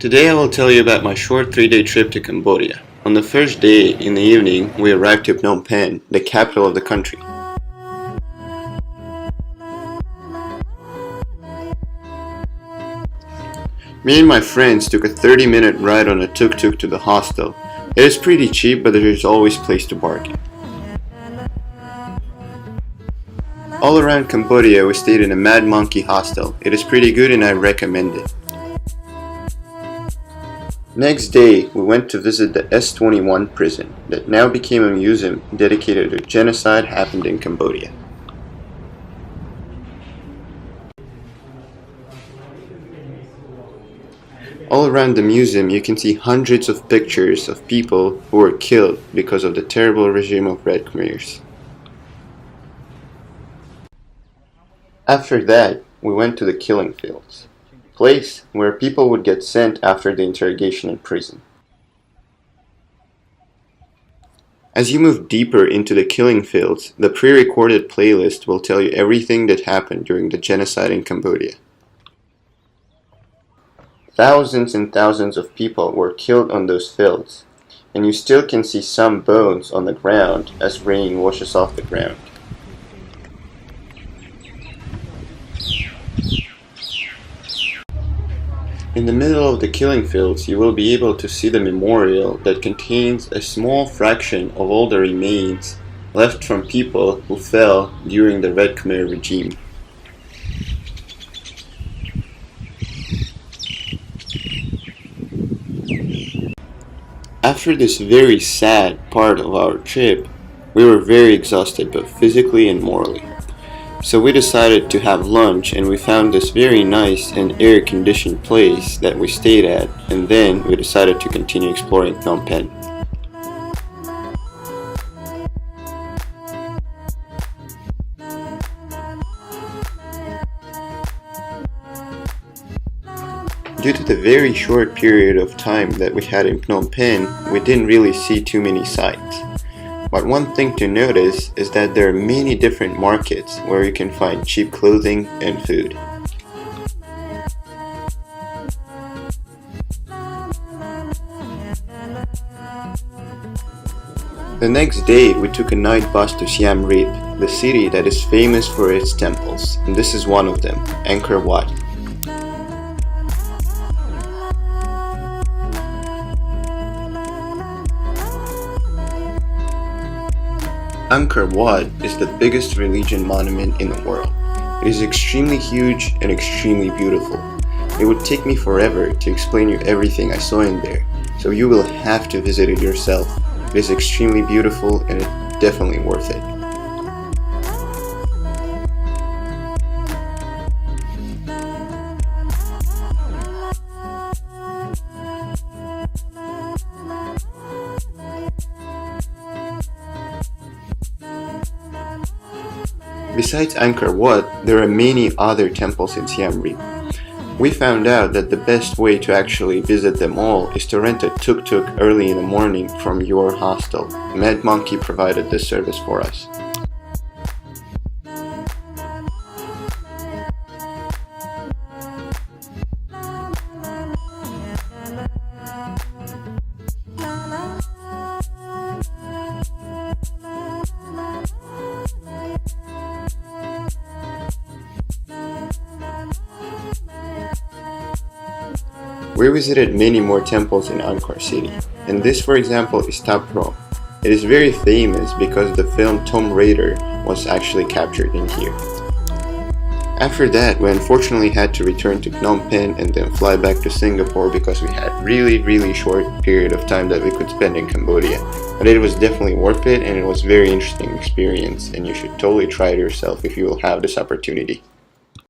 Today I will tell you about my short 3-day trip to Cambodia. On the first day, in the evening, we arrived to Phnom Penh, the capital of the country. Me and my friends took a 30-minute ride on a tuk-tuk to the hostel. It is pretty cheap, but there is always place to bargain. All around Cambodia, we stayed in a Mad Monkey hostel. It is pretty good and I recommend it. Next day, we went to visit the S21 Prison that now became a museum dedicated to genocide happened in Cambodia. All around the museum, you can see hundreds of pictures of people who were killed because of the terrible regime of Red Khmers. After that, we went to the killing fields, a place where people would get sent after the interrogation in prison. As you move deeper into the killing fields, the pre-recorded playlist will tell you everything that happened during the genocide in Cambodia. Thousands and thousands of people were killed on those fields, and you still can see some bones on the ground as rain washes off the ground. In the middle of the killing fields, you will be able to see the memorial that contains a small fraction of all the remains left from people who fell during the Red Khmer regime. After this very sad part of our trip, we were very exhausted both physically and morally. So we decided to have lunch and we found this very nice and air-conditioned place that we stayed at, and then we decided to continue exploring Phnom Penh. Due to the very short period of time that we had in Phnom Penh, we didn't really see too many sights. But one thing to notice is that there are many different markets where you can find cheap clothing and food. The next day, we took a night bus to Siem Reap, the city that is famous for its temples, and this is one of them, Angkor Wat. Angkor Wat is the biggest religion monument in the world. It is extremely huge and extremely beautiful. It would take me forever to explain you everything I saw in there, so you will have to visit it yourself. It is extremely beautiful and it's definitely worth it. Besides Angkor Wat, there are many other temples in Siem Reap. We found out that the best way to actually visit them all is to rent a tuk-tuk early in the morning from your hostel. Mad Monkey provided this service for us. We visited many more temples in Angkor City, and this for example is Thap Pro. It is very famous because the film Tomb Raider was actually captured in here. After that, we unfortunately had to return to Phnom Penh and then fly back to Singapore because we had really short period of time that we could spend in Cambodia. But it was definitely worth it and it was a very interesting experience, and you should totally try it yourself if you will have this opportunity.